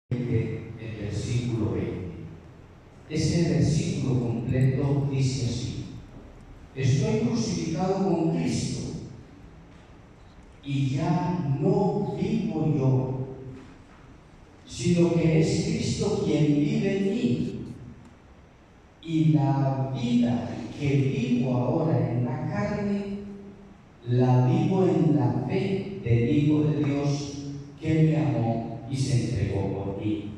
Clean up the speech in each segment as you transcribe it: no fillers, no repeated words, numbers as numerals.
el versículo 20. Ese versículo completo dice así: estoy crucificado con Cristo, y ya no vivo yo, sino que es Cristo quien vive en mí. Y la vida que vivo ahora en la carne, la vivo en la fe del Hijo de Dios que me amó y se entregó por mí.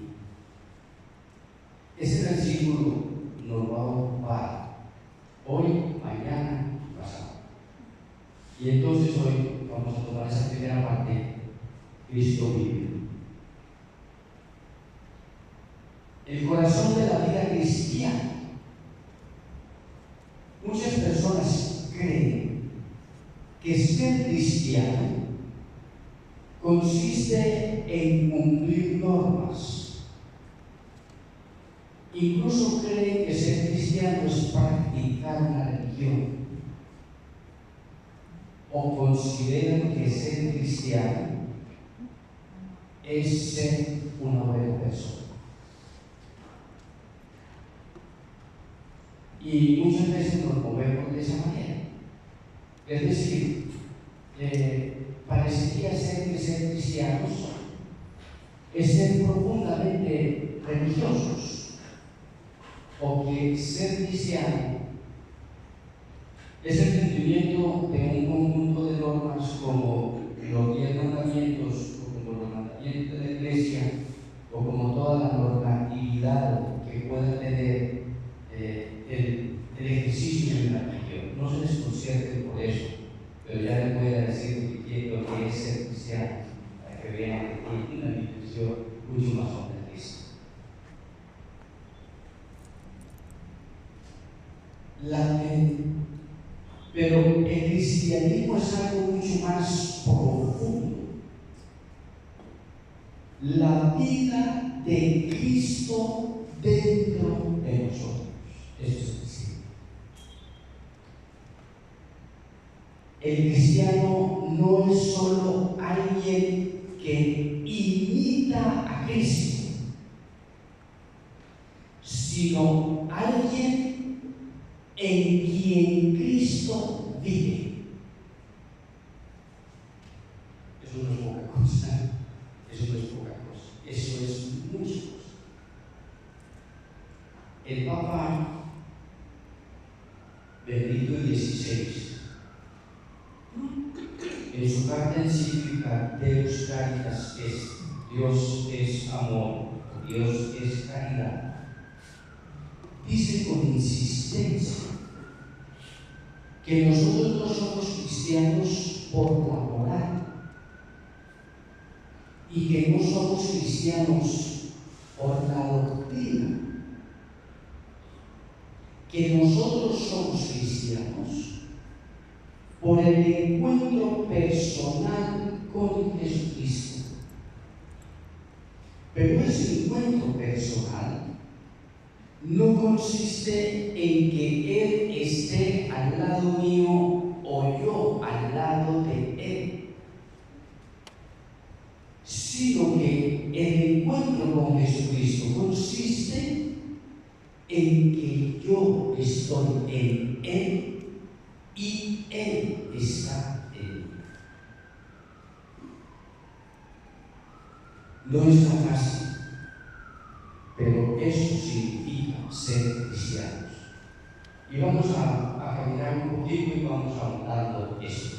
Ese versículo nos va a ocupar hoy, mañana y pasado. Y entonces hoy vamos a tomar esa primera parte: Cristo vive. El corazón de la vida cristiana. Muchas personas creen que ser cristiano consiste en cumplir normas. Incluso creen que ser cristiano es practicar una religión. O consideran que ser cristiano es ser una buena persona. Y muchas veces nos movemos de esa manera. Es decir, parecería ser que ser cristianos es ser profundamente religiosos, o que ser cristiano es el cumplimiento de un conjunto de normas como los 10 mandamientos, o como los mandamientos de la Iglesia, o como toda la normatividad que pueda tener el ejercicio de la religión. No se desconcierten por eso, pero ya les voy a decir lo que es ser cristiano, para que vean que tiene una dimensión mucho más compleja. Pero el cristianismo es algo mucho más profundo. La vida de Cristo dentro de nosotros. Eso es decir, el cristiano no es solo alguien que imita a Cristo, sino alguien en quien Cristo vive. Eso no es poca cosa. Eso no es poca cosa. Eso es mucha cosa. El Papa Benedicto XVI, en su carta encíclica Deus Caritas Est, Dios es amor, Dios es caridad, dice con insistencia que nosotros no somos cristianos por la moral, y que no somos cristianos por la doctrina, que nosotros somos cristianos por el encuentro personal con Jesucristo. Pero ese encuentro personal no consiste en que Él esté al lado mío o yo al lado de Él, sino que el encuentro con Jesucristo consiste en que yo estoy en Él y Él está en mí. No es tan fácil, pero eso significa ser cristianos. Y vamos a caminar un poquito y vamos ahondando esto.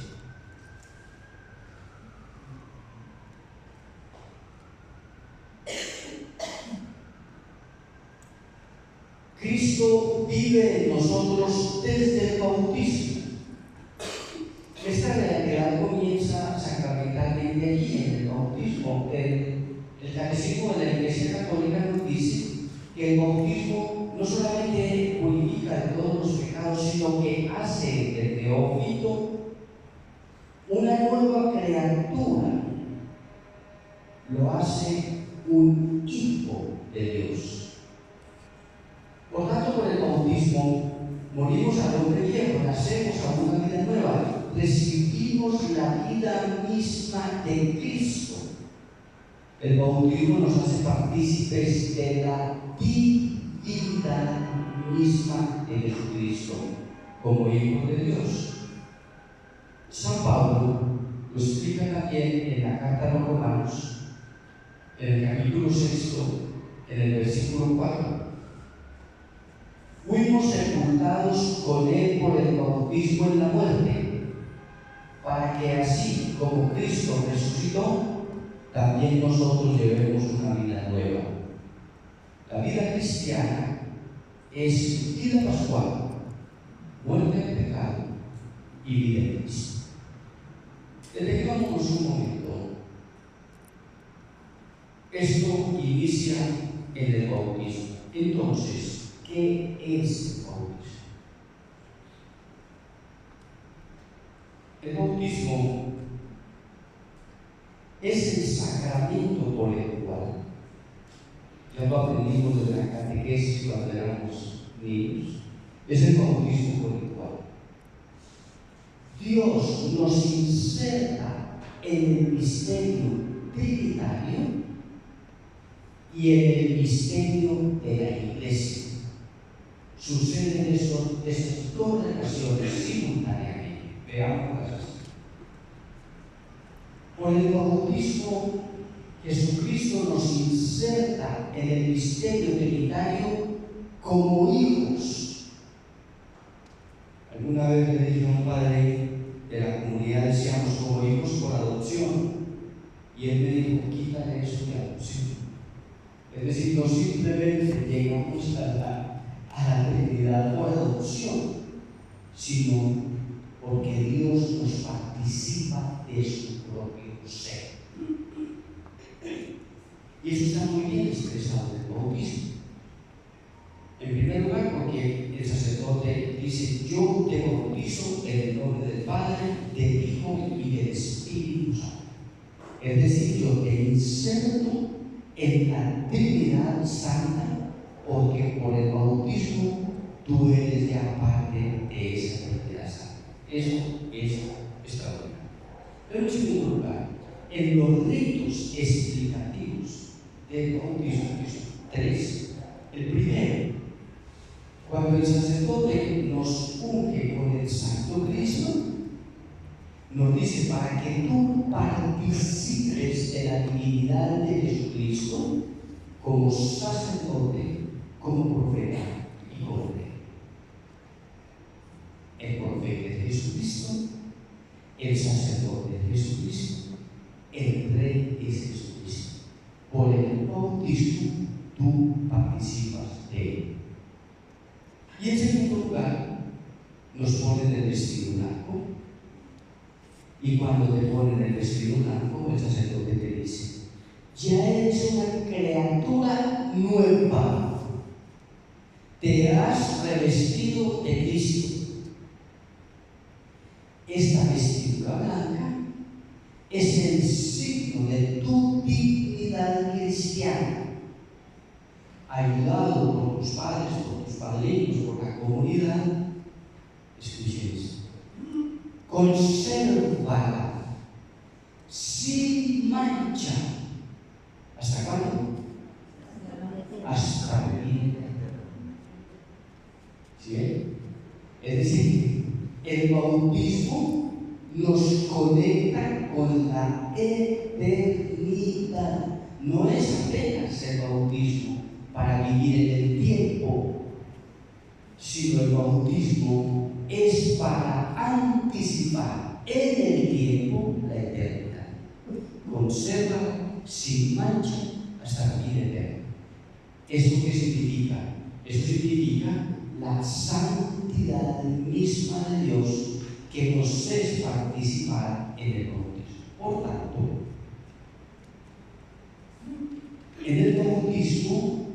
Cristo vive en nosotros desde el bautismo. Esta realidad comienza sacramentalmente allí, en el bautismo. El catecismo de la Iglesia Católica nos dice que el bautismo no solamente purifica de todos los pecados, sino que hace del neófito una nueva criatura, lo hace un hijo de Dios. Por tanto, por el bautismo morimos al hombre viejo, nacemos a una vida nueva, recibimos la vida misma de Cristo. El bautismo nos hace partícipes de la divinidad misma de Jesucristo como Hijo de Dios. San Pablo lo explica también en la carta a los Romanos, en el capítulo 6, en el versículo 4. Fuimos sepultados con Él por el bautismo en la muerte, para que así como Cristo resucitó, también nosotros llevemos una vida nueva. La vida cristiana es vida pascual, muerte del pecado y vida en Cristo. Detengámonos un momento. Esto inicia en el bautismo. Entonces, ¿qué es el bautismo? El bautismo es el sacramento por el cual, ya lo aprendimos de la catequesis cuando éramos niños, es el bautismo por el cual Dios nos inserta en el misterio trinitario y en el misterio de la Iglesia. Suceden estas dos relaciones simultáneamente. Veámoslas así. Por el bautismo, Jesucristo nos inserta en el misterio trinitario como hijos. Alguna vez le dije a un padre de la comunidad, decíamos como hijos por adopción, y él me dijo, quítale eso de adopción. Es decir, no simplemente llegamos a la Trinidad por adopción, sino porque Dios nos participa de su propio ser. Y eso está muy bien expresado en el bautismo. En primer lugar, porque el sacerdote dice: yo te bautizo en el nombre del Padre, del Hijo y del Espíritu Santo. Es decir, yo te inserto en la Trinidad Santa, porque por el bautismo tú eres ya parte de esa Trinidad Santa. Eso es extraordinario. Pero en segundo lugar, en los ritos explicativos del bautismo, que son tres. El primero, cuando el sacerdote nos unge con el Santo Cristo, nos dice: para que tú participes de la divinidad de Jesucristo como sacerdote, como profeta y como rey. El profeta es Jesucristo, el sacerdote es Jesucristo, el rey es Jesucristo. Por el bautismo tú participas de él. Y en segundo lugar, nos ponen el vestido blanco. Y cuando te ponen el vestido blanco, el sacerdote te dice: ya eres una criatura nueva, te has revestido de Cristo. Esta vestidura blanca es el signo de tu dignidad cristiana, ayudado por tus padres, por tus padrinos, por la comunidad. Escuchen esto: consérvala sin mancha. ¿Hasta cuándo? Hasta venir. ¿Sí? Es decir, el bautismo nos conecta con la eternidad. No es apenas el bautismo para vivir en el tiempo, sino el bautismo es para anticipar en el tiempo la eternidad. Conserva sin mancha hasta la vida eterna. ¿Esto qué significa? Eso significa la santidad misma de Dios que nos es participar en el bautismo. Por tanto, en el bautismo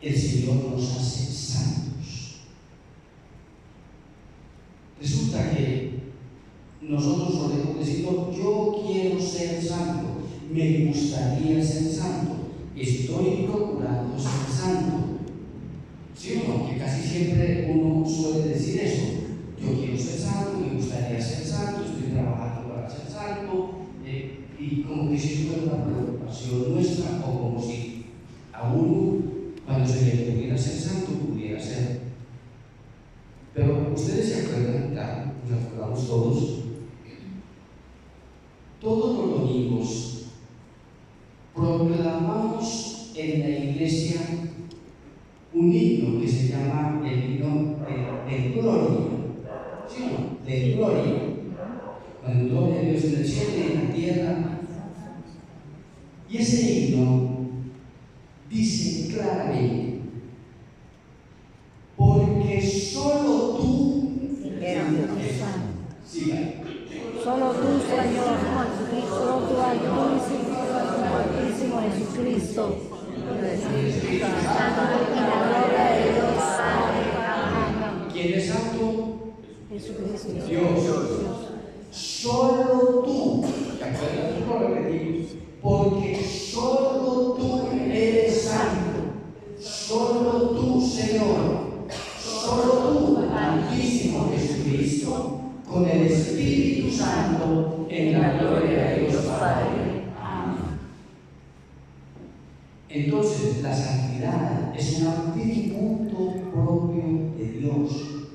el Señor nos hace santos. Resulta que nosotros solemos decir: no, yo quiero ser santo, me gustaría ser santo, estoy procurando ser santo. ¿Sí o no? Que casi siempre uno suele decir eso: yo quiero ser santo, me gustaría ser santo, estoy trabajando para ser santo, y y como que si fuera una preocupación nuestra o como si a uno cuando se le pudiera ser santo pudiera ser. Pero ustedes se acuerdan, claro, nos acordamos todos los domingos proclamamos en la iglesia un himno que se llama el himno de gloria, ¿sí o no? De gloria. Cuando gloria a Dios en el cielo y en la tierra. Y ese himno dice claramente: porque solo tú eres santo. siga. Solo tú, Señor, solo tú, Altísimo Jesucristo, y la gloria de Dios Padre. ¿Quién es santo? Jesucristo. Dios. Solo tú, ¿te acuerdas? Lo repetimos. Porque solo tú eres santo. Solo tú, Señor. Solo tú, Altísimo Jesucristo, con el Espíritu Santo, en la gloria de Dios Padre. Amén. Entonces, la santidad es un atributo propio de Dios.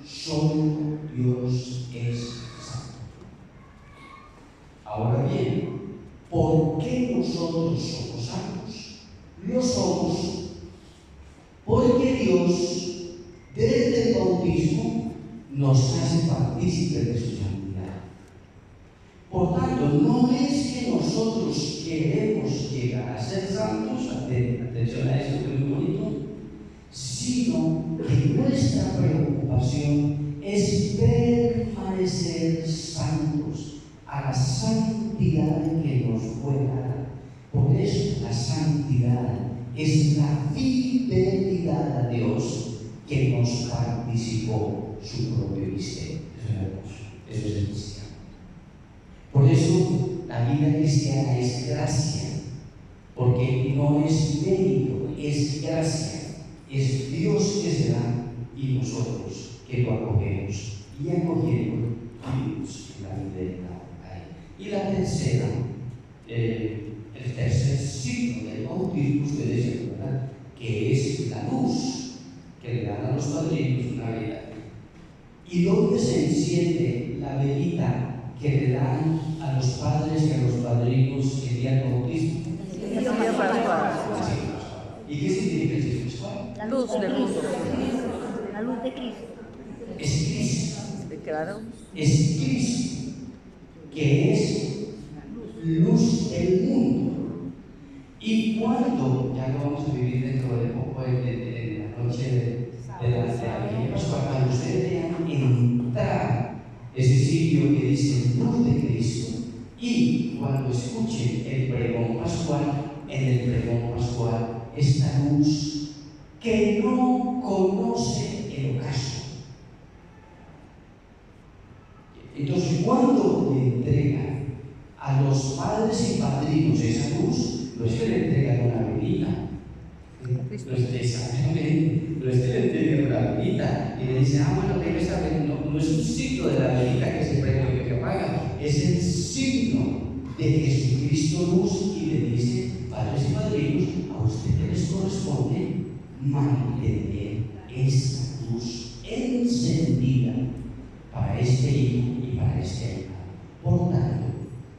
Solo Dios es santo. Ahora bien, ¿por qué nosotros somos santos? Lo somos porque Dios, desde el bautismo, nos hace partícipes de su santidad. Por tanto, no es que nosotros queremos llegar a ser santos, atención a eso que es muy bonito, sino que nuestra preocupación es permanecer santos a la santidad que nos fue dada. Por eso la santidad es la fidelidad a Dios que nos participó su propio misterio. Eso es hermoso, eso es el cristiano. Por eso la vida cristiana es gracia, porque no es mérito, es gracia. Es Dios que se da y nosotros que lo acogemos. Y acogiendo vivimos en la fidelidad a Él. Y la tercera, el tercer signo del bautismo, ustedes se acuerdan, que es la luz que le dan a los padrinos una velita. ¿Y dónde se enciende la velita que le dan a los padres y a los padrinos el día del bautismo? ¿Y qué significa el signo pascual? La luz del mundo. La luz de Cristo. Es Cristo. Claro. Es Cristo, que es luz del mundo. Y cuando, ya lo vamos a vivir dentro de poco, en la noche de la Vigilia Pascual, cuando ustedes vean entrar ese sitio que dice luz de Cristo, y cuando escuchen el pregón pascual, en el pregón pascual, esta luz que no conoce el ocaso. Entonces, cuando le entregan a los padres y padrinos esa luz, no es que le entregan una velita, no es exactamente, no es que le entreguen una velita y le dicen, bueno, que esta velita no es un signo de la velita que se prende o que apaga, es el signo de Jesucristo luz, y le dice, padres y padrinos, a ustedes les corresponde mantener esa luz encendida para este hijo y para este alma. Por tanto,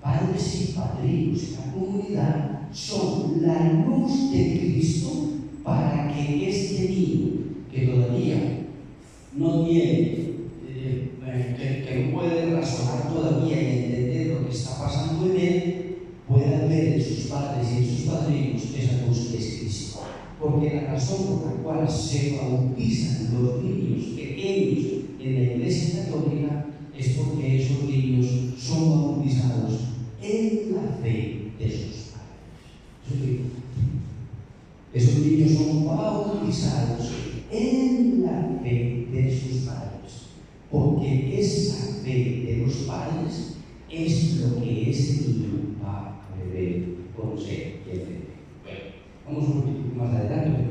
padres y padrinos en la comunidad son la luz de Cristo para que este niño que todavía no tiene, que no puede razonar todavía y entender lo que está pasando en él, pueda ver en sus padres y en sus padrinos esa luz que es Cristo. Porque la razón por la cual se bautizan los niños pequeños en la Iglesia Católica es porque esos niños son bautizados en la fe de sus padres. Esos niños son bautizados en la fe de sus padres, porque esa fe de los padres es lo que ese niño va a beber, conocer y entender. Bueno, vamos un poquito más adelante, porque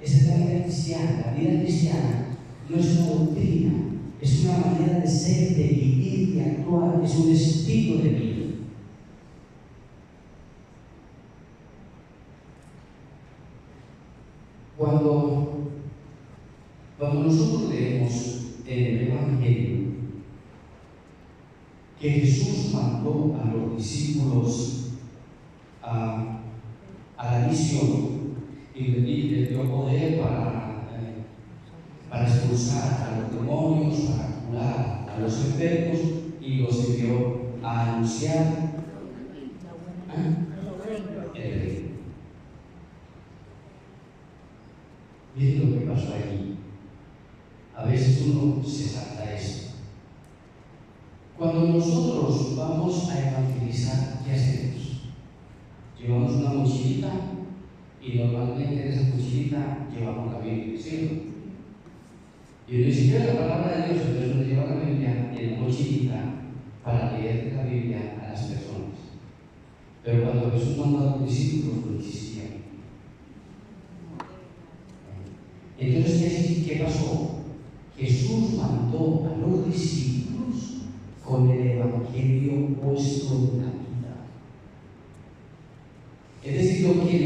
esa es la vida cristiana. La vida cristiana no es una doctrina, es una manera de ser, de vivir, de actuar, es un estilo de vida. Cuando nosotros leemos en el Evangelio que Jesús mandó a los discípulos a la misión y les dio poder para expulsar a los demonios, para curar a los enfermos, y los envió a anunciar el reino. Miren lo que pasó allí. A veces uno se salta eso. Cuando nosotros vamos a evangelizar, ¿qué hacemos? Llevamos una mochilita y normalmente en esa mochilita llevamos la Biblia, ¿sí? Y ni siquiera la palabra de Dios, entonces uno lleva la Biblia en la mochilita para leer la Biblia a las personas. Pero cuando Jesús mandó a los discípulos, no existía. Entonces, ¿qué pasó? Jesús mandó a los discípulos con el Evangelio puesto en la vida. Es decir, lo que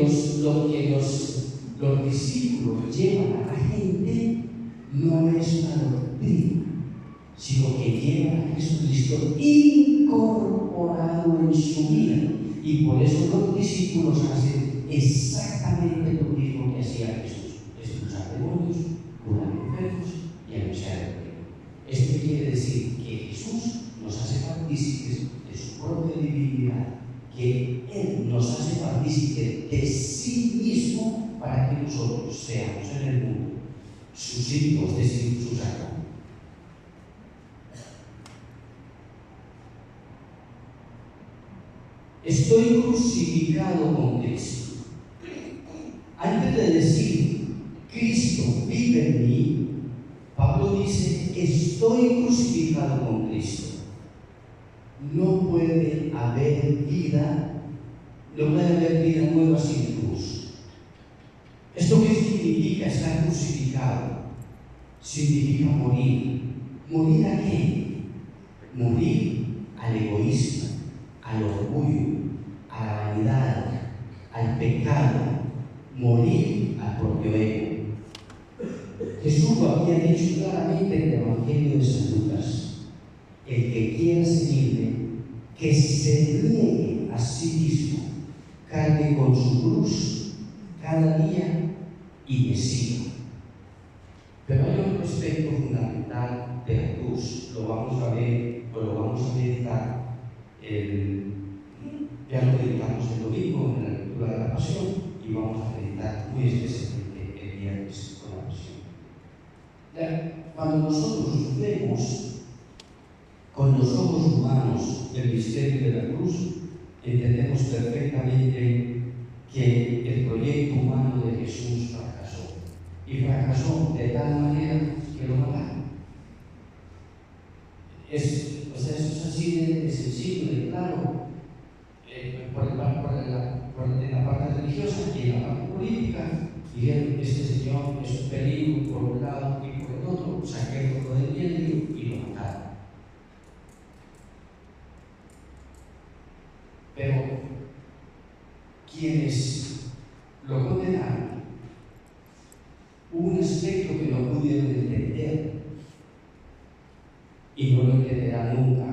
los discípulos llevan a la gente no es una doctrina, sino que llevan a Jesucristo incorporado en su vida. Y por eso los discípulos hacen exactamente lo mismo que hacía Jesús: expulsar demonios, curar enfermos y anunciar el reino. Esto quiere decir que Jesús nos hace partícipes de su propia divinidad, que Él nos hace partícipes de sí mismo para que nosotros seamos en el mundo sus hijos, es decir, sus sacramentos. Estoy crucificado con Cristo. Antes de decir Cristo vive en mí, Pablo dice: estoy crucificado con Cristo. No puede haber vida, nueva sin cruz. ¿Esto qué significa estar crucificado? Significa morir. ¿Morir a qué? Morir al egoísmo, al orgullo, a la vanidad, al pecado, morir al propio ego. Jesús lo había dicho claramente en el Evangelio de San Lucas: el que quiera seguirme, que se niegue a sí mismo, cargue con su cruz cada día y me siga. Pero hay otro aspecto fundamental de la cruz, lo vamos a ver, o lo vamos a meditar, ya lo meditamos el domingo en la lectura de la Pasión, y vamos a meditar muy especialmente el viernes con la Pasión. Cuando nosotros vemos con los ojos humanos el misterio de la cruz, entendemos perfectamente que el proyecto humano de Jesús fracasó. Y fracasó de tal manera que lo mataron. Eso es así de sencillo, de claro, en la parte religiosa y en la parte política. Dijeron: este señor es un peligro por un lado y por el otro, saquémoslo del medio y lo mataron. Pero quienes lo condenaron, hubo un aspecto que no pudieron entender y no lo entenderán nunca: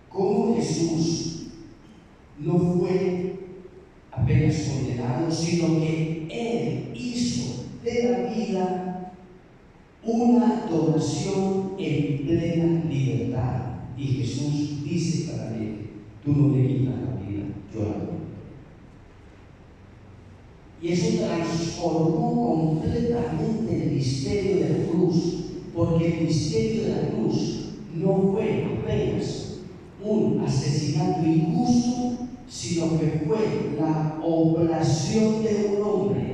cómo Jesús no fue apenas condenado, sino que Él hizo de la vida una donación en plena libertad. Y Jesús dice claramente: tú no me quitas la vida, yo la doy. Y eso transformó completamente el misterio de la cruz, porque el misterio de la cruz no fue apenas un asesinato injusto, sino que fue la oblación de un hombre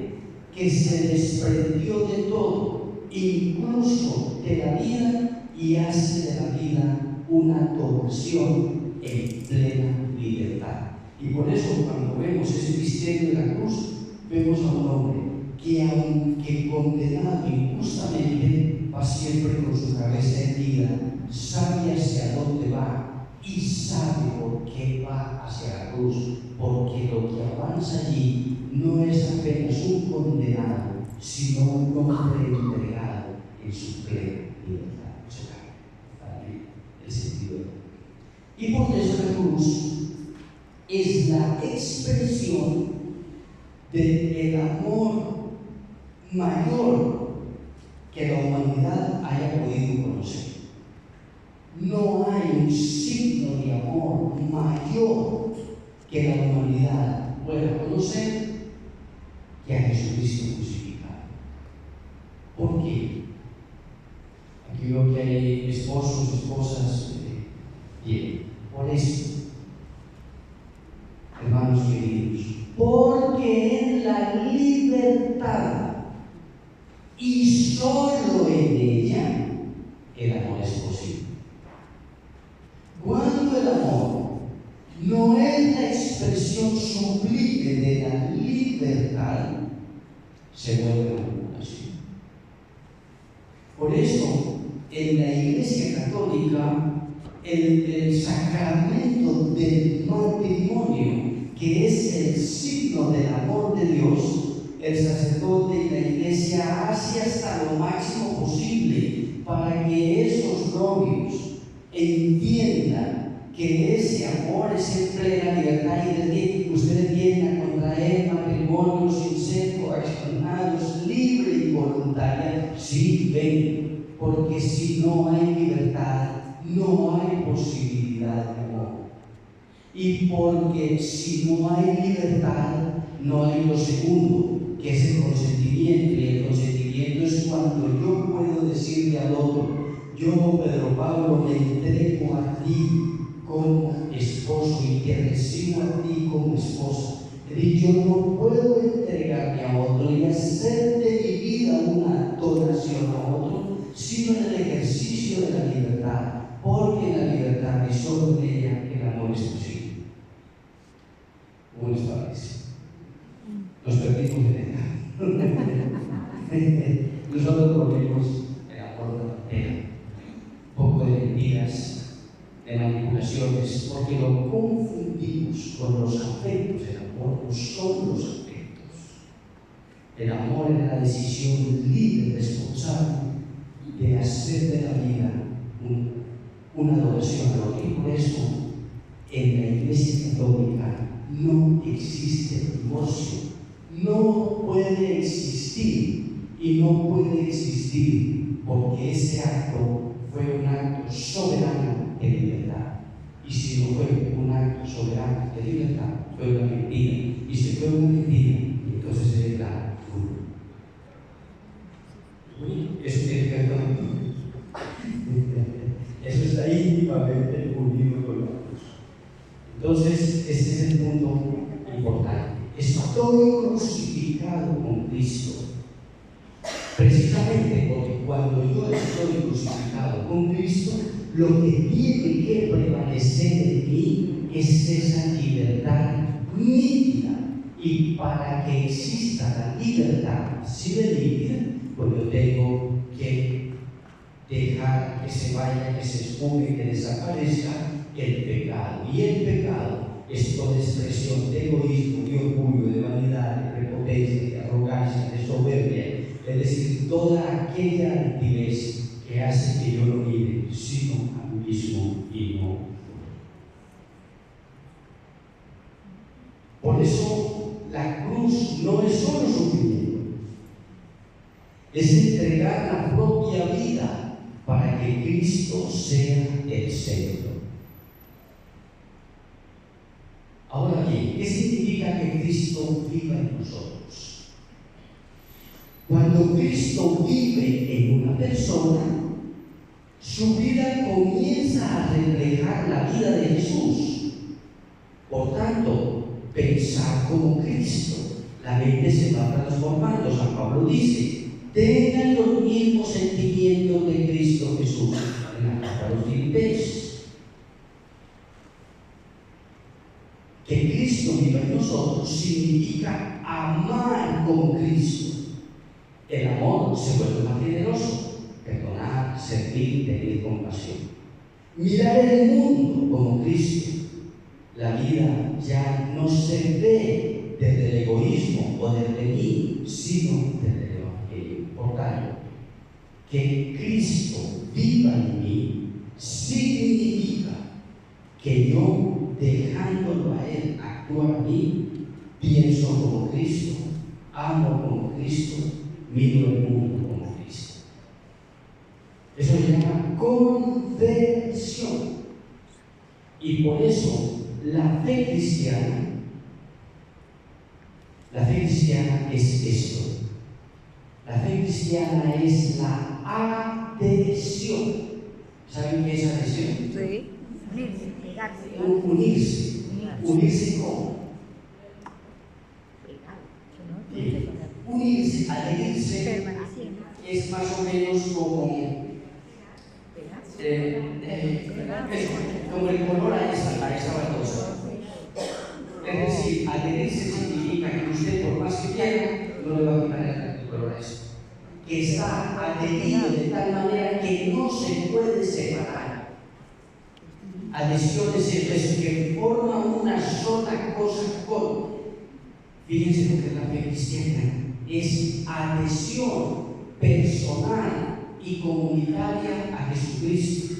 que se desprendió de todo, incluso de la vida, y hace de la vida una donación en plena libertad. Y por eso, cuando vemos ese misterio de la cruz, vemos a un hombre que, aunque condenado injustamente, va siempre con su cabeza erguida, sabe hacia dónde va y sabe por qué va hacia la cruz, porque lo que avanza allí no es apenas un condenado, sino un hombre entregado en su plena libertad. Para mí, el sentido de y por eso la cruz es la expresión del amor mayor que la humanidad haya podido conocer. No hay un signo de amor mayor que la humanidad pueda conocer que a Jesucristo crucificado. ¿Por qué? Aquí veo que hay esposos, esposas. Bien, por eso, hermanos queridos, porque en la libertad y solo en ella el amor es posible. Cuando el amor no es la expresión sublime de la libertad, se vuelve una obligación. Por eso, en la Iglesia Católica, el sacramento del matrimonio, que es el signo del amor de Dios, el sacerdote y la Iglesia hace hasta lo máximo posible para que esos novios entiendan que ese amor es en plena libertad y de que ustedes vienen a contraer matrimonios sin ser coaccionados, libre y voluntaria. Sí, ven, porque si no hay libertad, no hay posibilidad de amor. Y porque si no hay libertad, no hay lo segundo, que es el consentimiento. Y el consentimiento es cuando yo puedo decirle al otro: yo, Pedro Pablo, me entrego a ti como esposo y te recibo a ti como esposa. Y yo no puedo entregarme a otro y hacer de mi vida una donación a otro, sino en el ejercicio de la libertad. Porque en la libertad y solo en ella el amor es posible. ¿Cómo les parece? Nos perdimos de nosotros ponemos el amor de la pena, un poco de mentiras, de manipulaciones, porque lo confundimos con los afectos. El amor no son los afectos. El amor es la decisión libre, responsable de hacer de la vida una adoración a lo que. Por eso, en la Iglesia Católica no existe divorcio, no puede existir y no puede existir porque ese acto fue un acto soberano de libertad. Y si no fue un acto soberano de libertad, fue una mentira. Y si fue una mentira, entonces se declara nulo. Eso tiene que ver con eso está íntimamente unido con la cruz. Entonces, este es el punto importante. Estoy crucificado con Cristo. Precisamente porque cuando yo estoy crucificado con Cristo, lo que tiene que prevalecer en mí es esa libertad nítida. Y para que exista la libertad así de nítida, pues yo tengo que dejar que se vaya, que se esfume, que desaparezca el pecado. Y el pecado es toda expresión de egoísmo, de orgullo, de vanidad, de prepotencia, de arrogancia, de soberbia. Es decir, toda aquella altivez que hace que yo no mire sino a mí mismo y no. Por eso la cruz no es solo sufrimiento, es entregar la propia vida para que Cristo sea el centro. Ahora bien, ¿qué significa que Cristo viva en nosotros? Cuando Cristo vive en una persona, su vida comienza a reflejar la vida de Jesús. Por tanto, pensar como Cristo, la mente se va transformando. San Pablo dice: tengan los mismos sentimientos de Cristo Jesús, en la carta a los Filipenses. Que Cristo viva en nosotros significa amar como Cristo. El amor se vuelve más generoso. perdonar, servir, tener compasión. Mirar el mundo como Cristo. La vida ya no se ve desde el egoísmo o desde mí, sino desde el Evangelio. Por tanto, que Cristo viva en mí significa que yo, dejándolo a Él actuar en mí, pienso como Cristo, amo como Cristo, miro el mundo como Cristo. Eso se llama conversión. Y por eso la fe cristiana es esto. La fe cristiana es la adhesión. ¿Saben qué es adhesión? Sí. Unirse. ¿Unirse cómo? Unirse, adherirse, es más o menos como como el color a esa baldosa. Es decir, adherirse significa que usted, por más que quiera, no le va a quitar el color a eso. Que está adherido de tal manera que no se puede separar. Adhesión es eso, que forma una sola cosa con. Fíjense lo que es la fe cristiana. Es adhesión personal y comunitaria a Jesucristo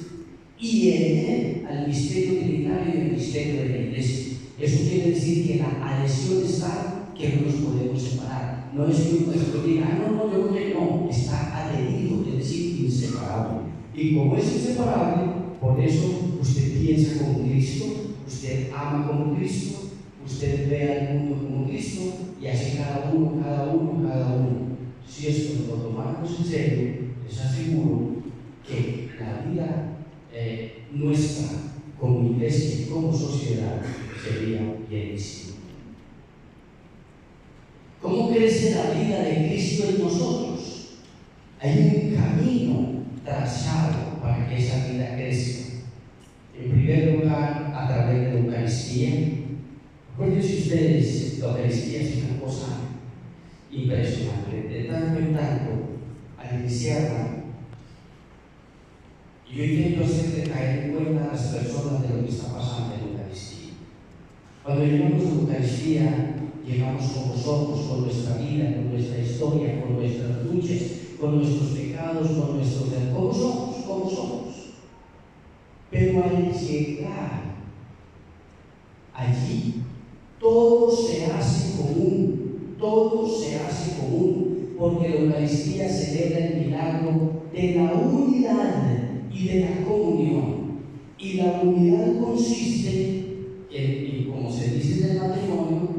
y en Él al misterio trinitario y al misterio de la Iglesia. Eso quiere decir que la adhesión está que no nos podemos separar. No es que uno diga, no, está adherido, es decir, inseparable. Y como es inseparable, por eso usted piensa como Cristo, usted ama como Cristo, usted ve al mundo como Cristo y así cada uno. Si esto lo tomamos en serio, les aseguro que la vida nuestra como iglesia y como sociedad sería bien distinta. ¿Cómo crece la vida de Cristo en nosotros? Hay un camino trazado para que esa vida crezca. En primer lugar, a través de la Eucaristía. Recuerden ustedes, la Eucaristía es una cosa impresionante. De tanto en tanto, al iniciarla, yo intento hacerle caer en cuenta a las personas de lo que está pasando en la Eucaristía. Cuando llegamos a la Eucaristía, llegamos con vosotros, con nuestra vida, con nuestra historia, con nuestras luchas, con nuestros pecados, con nuestros errores, como somos. Pero al llegar allí, todo se hace común, porque la Eucaristía celebra el milagro de la unidad y de la comunión. Y la unidad consiste en, como se dice en el matrimonio,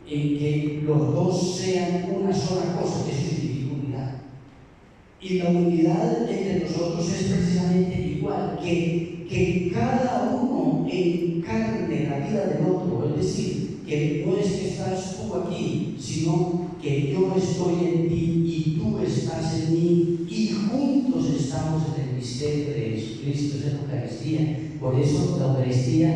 en que los dos sean una sola cosa. Eso significa unidad. Y la unidad entre nosotros es precisamente igual, que cada uno encarne la vida del otro. Es decir, que no es que estás tú aquí, sino que yo estoy en ti y tú estás en mí y juntos estamos en el misterio de Jesucristo, es la Eucaristía. Por eso la Eucaristía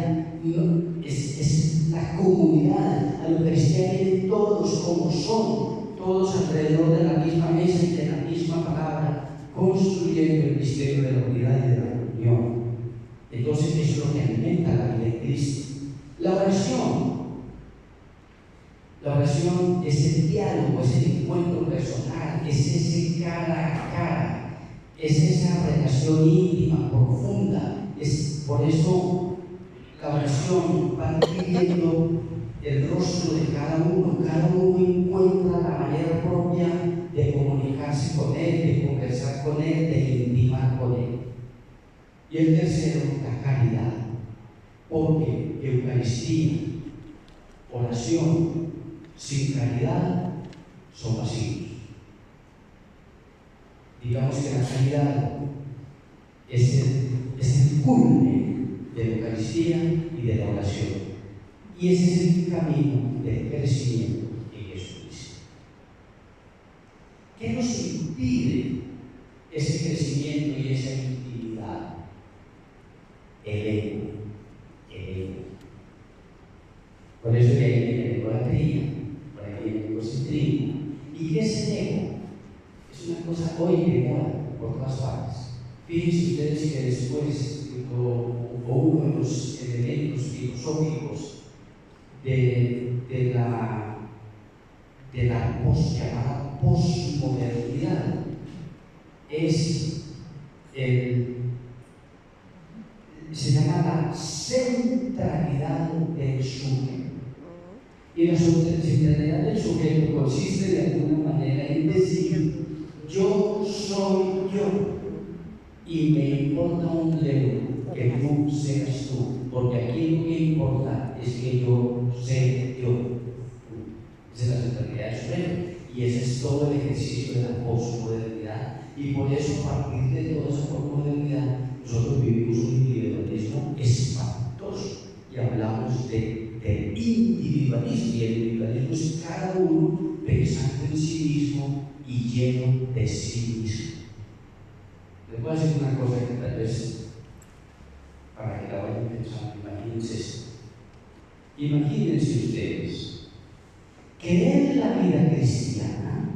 es la comunidad. A la Eucaristía vienen todos como son, todos alrededor de la misma mesa y de la misma palabra, construyendo el misterio de la unidad y de la comunión. Entonces eso es lo que alimenta la vida de Cristo. La oración es el diálogo, es el encuentro personal, es ese cara a cara, es esa relación íntima, profunda. Es por eso la oración va adquiriendo el rostro de cada uno encuentra la manera propia de comunicarse con Él, de conversar con Él, de intimar con Él. Y el tercero, la caridad, porque Eucaristía, oración, sin caridad son vacíos. Digamos que la caridad es el culmen de la Eucaristía y de la oración. Y ese es el camino del crecimiento en Jesucristo. ¿Qué nos impide ese crecimiento y esa intimidad? El ego. Por eso que ahí viene la idolatría, por ahí viene el egocentrismo. ¿Y qué es el ego? Es una cosa hoy de moda. por todas partes. Fíjense ustedes que después, o uno de los elementos filosóficos de la llamada posmodernidad es se llama la centralidad del sujeto. Y la centralidad del sujeto consiste de alguna manera en decir: yo soy yo y me importa un bledo que tú seas tú, porque aquí lo que importa es que yo sea yo. Esa es la centralidad del sujeto, y ese es todo el ejercicio de la posmodernidad. Y por eso, a partir de toda esa posmodernidad, nosotros vivimos un individualismo espantoso y hablamos del individualismo, y el individualismo es cada uno pensando en sí mismo y lleno de sí mismo. Les voy a decir una cosa que tal vez para que la vayan pensando. Imagínense esto. Imagínense ustedes que en la vida cristiana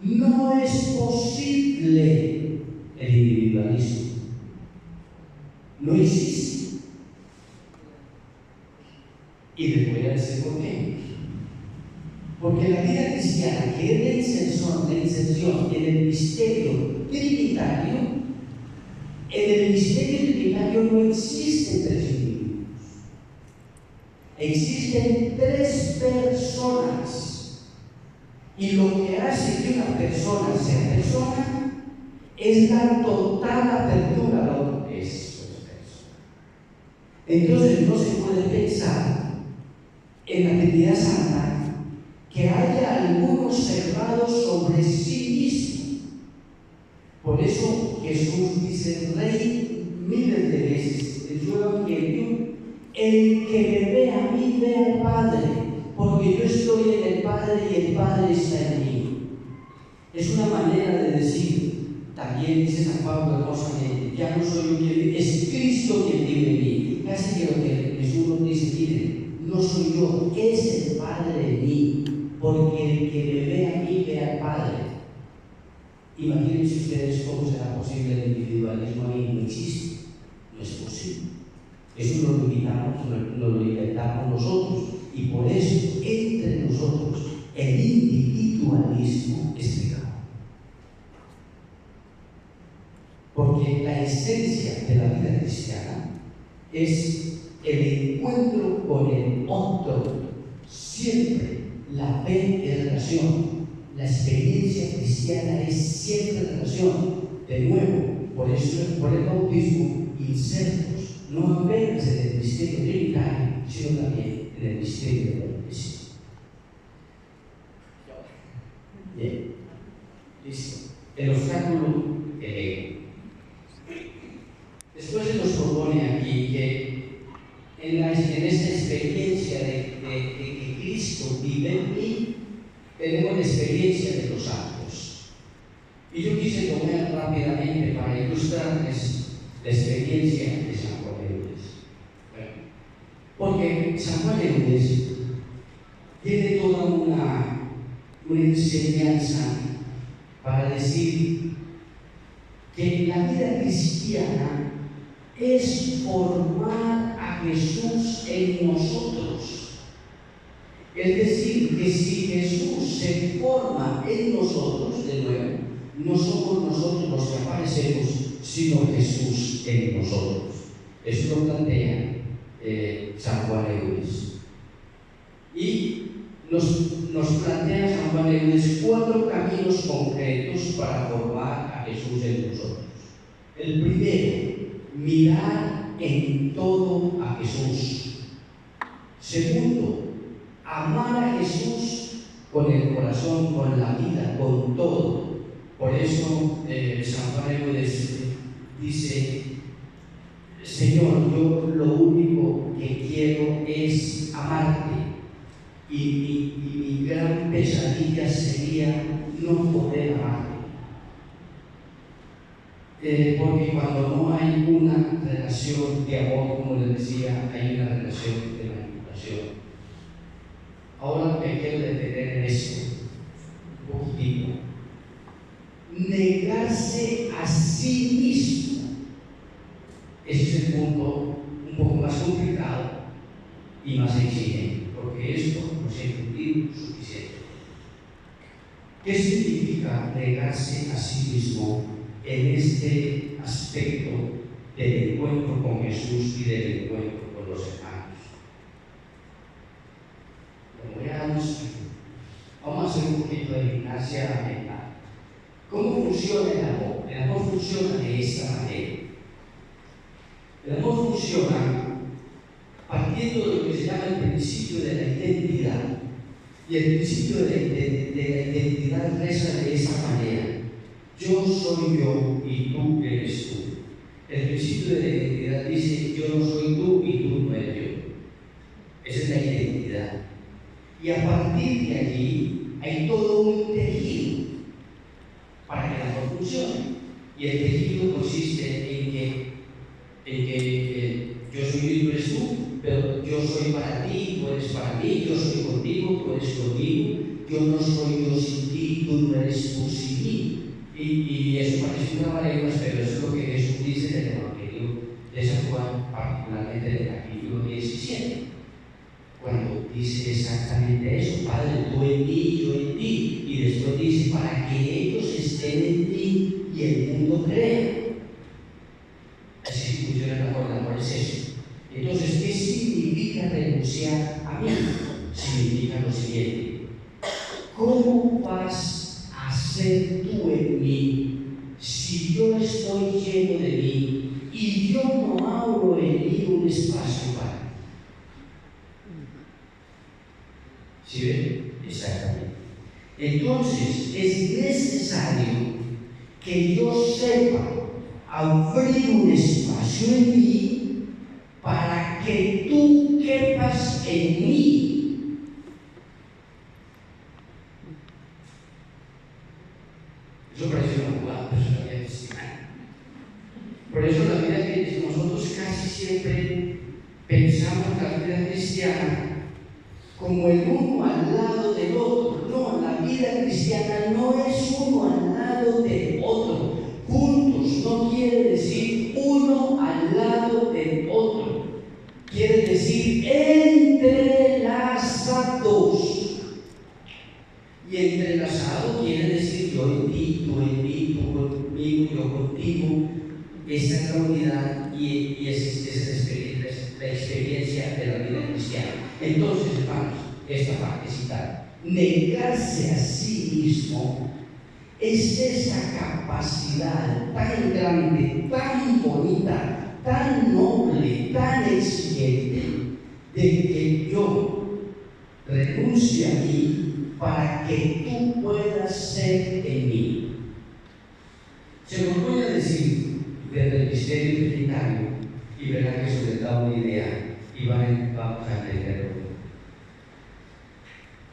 no es posible el individualismo. No existe. Y les voy a decir por qué. Porque la vida cristiana, que es la inserción en el misterio trinitario, en el misterio trinitario no existen tres individuos. Existen tres personas. Y lo que hace que una persona sea persona es la total apertura a lo que es persona. Entonces no se puede pensar en la Trinidad Santa que haya algunos cerrados sobre sí mismo. Por eso Jesús dice: Rey, miles de veces en su Evangelio: el que me ve a mí ve al Padre, porque yo estoy en el Padre y el Padre está en mí. Es una manera de decir, también dice San Pablo hermosamente: ya no soy yo quien vive, es Cristo quien vive en mí. Casi que lo que Jesús nos dice: miren, no soy yo, es el Padre en mí, porque el que me ve a mí ve al Padre. Imagínense ustedes cómo será posible el individualismo ahí. No existe, no es posible. Eso nos lo inventamos nosotros, y por eso entre nosotros el individualismo es pecado. Porque la esencia de la vida cristiana es el encuentro con el otro. Siempre la fe es relación. La experiencia cristiana es siempre relación. De nuevo, por eso, por el bautismo, insertos, no apenas en el misterio trinitario, sino también en el misterio de la Iglesia. Bien, listo. El obstáculo del ego. Después se nos propone aquí que en esta experiencia de que Cristo vive en mí, tenemos la experiencia de los santos. Y yo quise tomar rápidamente para ilustrarles la experiencia de San Juan Eudes. Porque San Juan Eudes tiene toda una enseñanza para decir que la vida cristiana es formar a Jesús en nosotros. Es decir, que si Jesús se forma en nosotros, de nuevo, no somos nosotros los que aparecemos, sino Jesús en nosotros. Eso lo plantea San Juan Eudes. Y nos plantea San Juan Eudes 4 caminos concretos para formar a Jesús en nosotros. El primero: mirar en todo a Jesús. Segundo: amar a Jesús con el corazón, con la vida, con todo. Por eso San Juan Eudes dice: Señor, yo lo único que quiero es amarte, y mi gran pesadilla sería no poder amarte. Porque cuando no hay una relación de amor, como les decía, hay una relación de manipulación. Ahora me quiero detener en eso un poquitito. negarse a sí mismo. Ese es el punto un poco más complicado y más exigente, porque esto no se ha entendido suficiente. ¿Qué significa negarse a sí mismo en este aspecto del encuentro con Jesús y del encuentro con los hermanos? Bueno, vamos a hacer un poquito de gimnasia mental. ¿Cómo funciona el amor? El amor funciona de esta manera. El amor funciona partiendo de lo que se llama el principio de la identidad. Y el principio de la identidad reza de esta manera: yo soy yo y tú eres tú. El principio de la identidad dice: yo no soy tú y tú no eres yo. Esa es la identidad. Y a partir de allí hay todo un tejido para que el amor funcione. Y el tejido consiste en que yo soy yo y tú eres tú, pero yo soy para ti, tú eres para mí, yo soy contigo, tú eres conmigo, yo no soy yo sin ti, tú no eres tú sin mí. Y eso parece una maravillosa, pero eso es lo que Jesús dice en el Evangelio de San Juan, particularmente del capítulo 17, cuando dice exactamente eso: Padre, tú en mí, yo en ti, y después dice: para que ellos estén en ti y el mundo crea. Así funciona el amor es eso. Entonces, ¿qué significa renunciar a mí? Significa lo siguiente: ¿cómo vas a ser tú en mí si yo estoy lleno de mí y yo no abro en mí un espacio para mí? ¿Sí ven? Exactamente. Entonces, es necesario que yo sepa abrir un espacio en mí para que tú quepas en mí. Eso parece una jugada, pero eso es la vida cristiana. Por eso la vida que nosotros casi siempre pensamos la vida cristiana como el uno al lado del otro. No, la vida cristiana no es uno al lado del otro. Juntos no quiere decir uno al lado del otro. Quiere decir entrelazados. Y entrelazado quiere decir yo en ti, tú en mí, tú conmigo, yo contigo. Esa es la unidad y esa es la experiencia de la vida cristiana. Entonces, hermanos, esta partecita, negarse a sí mismo, es esa capacidad tan grande, tan bonita, tan noble, tan exigente, de que yo renuncie a mí para que tú puedas ser en mí. Se los voy a decir desde el misterio trinitario y verán que eso les da una idea y vamos a entenderlo.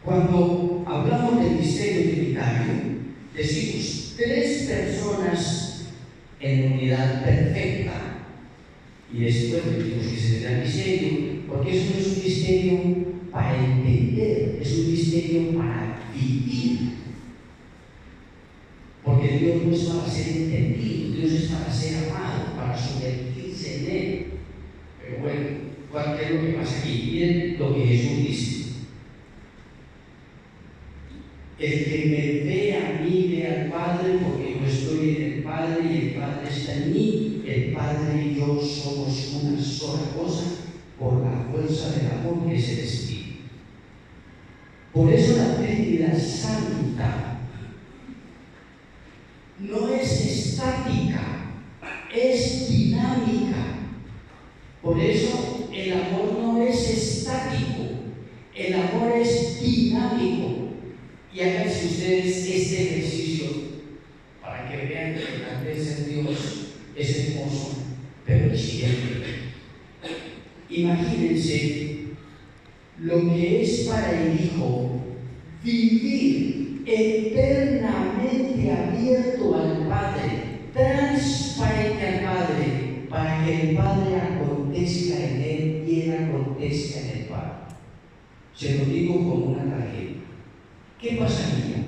Cuando hablamos del misterio trinitario, decimos tres personas en unidad perfecta, y después decimos que se le da misterio, porque eso no es un misterio para entender, es un misterio para vivir. Porque Dios no es para ser entendido, Dios es para ser amado, para sumergirse en Él. Pero bueno, ¿qué es lo que pasa aquí? Miren lo que Jesús dice: el que me ve a mí ve al Padre, porque yo estoy en el Padre y el Padre está en mí. El Padre y yo somos una sola cosa por la fuerza del amor que es el Espíritu. Por eso la Trinidad Santa no es estática, es dinámica. Por eso el amor no es estático, el amor es dinámico. Y háganse ustedes este ejercicio para que vean que la grandeza de Dios es hermoso, pero exigente. Imagínense lo que es para el Hijo vivir eternamente abierto al Padre, transparente al Padre, para que el Padre acontezca en él y él acontezca en el Padre. Se lo digo como una tragedia. ¿Qué pasaría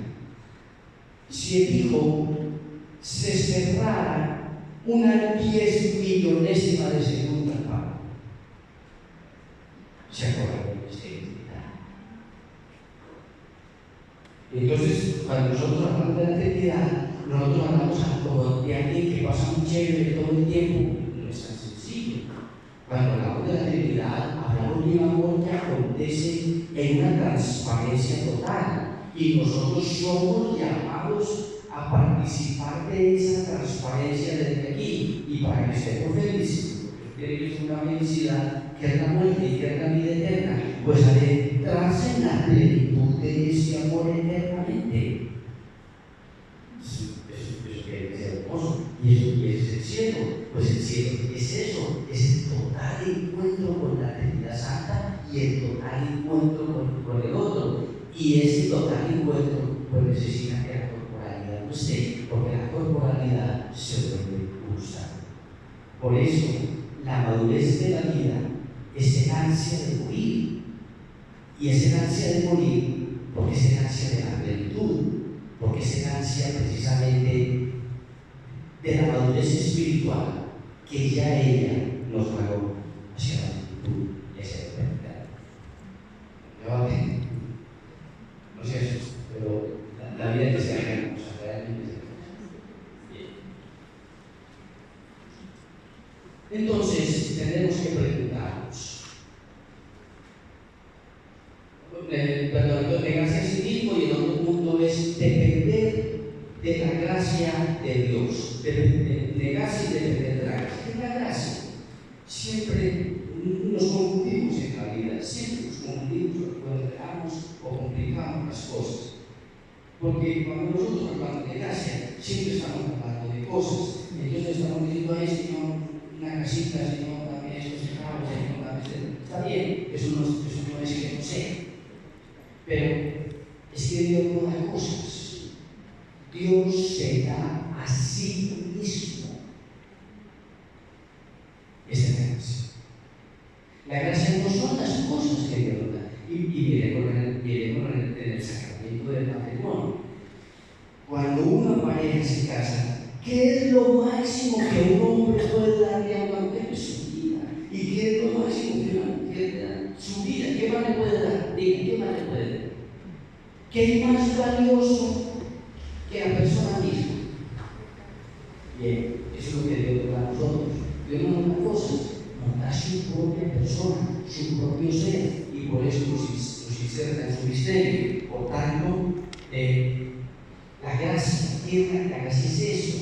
si el Hijo se cerrara una 10 millonésima de segundo al Papa. ¿Se acuerdan de esta identidad? Entonces, cuando nosotros hablamos de la Trinidad, nosotros hablamos como de alguien que pasa un chévere todo el tiempo. No es tan sencillo. Cuando hablamos de la Trinidad, hablamos de un amor que acontece en una transparencia total. Y nosotros somos llamados a participar de esa transparencia desde aquí. Y para que estemos felices, porque es una felicidad que es la muerte y que es la vida eterna, pues adentrarse en la plenitud de ese amor eternamente. Eso que es hermoso. Y eso es el cielo. Pues el cielo es eso, es el total encuentro con la Trinidad Santa y el total encuentro con el otro. Y ese total encuentro pues necesita que la corporalidad no esté, porque la corporalidad se vuelve constante. Por eso, la madurez de la vida es el ansia de morir. Y es el ansia de morir porque es el ansia de la plenitud, porque es el ansia precisamente de la madurez espiritual que ya ella nos pagó hacia la plenitud y hacia la eternidad. No sé eso, pero la vida que sea hermosa, realmente es hermosa. Entonces, tenemos que preguntarnos. Negarse a sí mismo, y el otro punto es depender de la gracia de Dios. Negarse y depender de la gracia. ¿Qué es la gracia? Siempre nos confundimos en la vida, siempre nos confundimos cuando dejamos o complicamos las cosas. Porque cuando nosotros hablamos de gracia, siempre estamos hablando de cosas. Entonces estamos diciendo, ay Señor, una casita, Señor, dame esto, Señor, dame esto. Está bien, eso no es que no sé. Pero es que Dios no da cosas. Dios se da a sí mismo. Esa es la gracia. La gracia no son las cosas que Dios da. Y miremos en el sacramento del matrimonio. Cuando una pareja se casa, ¿qué es lo máximo que un hombre puede darle a una mujer? Su vida. ¿Y qué es lo máximo que una mujer le da? Su vida. ¿Qué más le puede dar? Diga, ¿qué más le puede dar? ¿Qué es más valioso que la persona misma? Bien, eso es lo que Dios nos da a nosotros. Dios no nos da cosas, nos da su propia persona, su propio ser, y por eso nos inserta en su misterio. Por tanto, la gracia, la gracia es eso,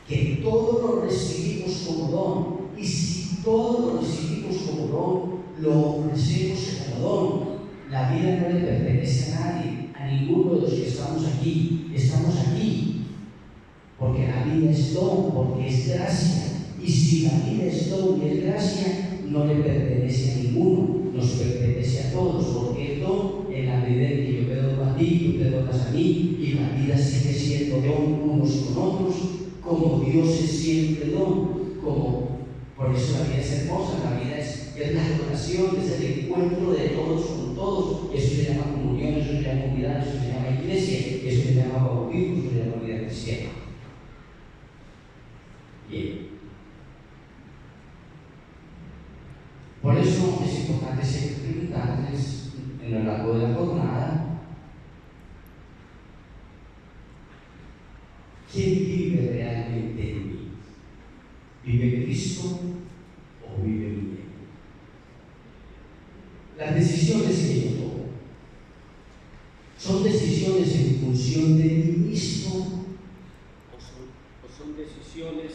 que todo lo recibimos como don, y si todo lo recibimos como don, lo ofrecemos como don. La vida no le pertenece a nadie, a ninguno de los que estamos aquí porque la vida es don, porque es gracia. Y si la vida es don y es gracia, no le pertenece a ninguno, nos pertenece a todos, porque el don, en la medida en que yo te doy a ti, tú te donas a mí, y la vida sigue siendo don unos con otros, como Dios es siempre don, por eso la vida es hermosa, la vida es la adoración, es el encuentro de todos con todos. Eso se llama comunión, eso se llama unidad, eso se llama iglesia, eso se llama bautismo, eso se llama vida cristiana. Bien. Por eso es importante siempre preguntarles en lo largo de la jornada: ¿quién vive realmente en mí? ¿Vive Cristo o vive mi ego? Las decisiones que yo tomo son decisiones en función de mí mismo, o son decisiones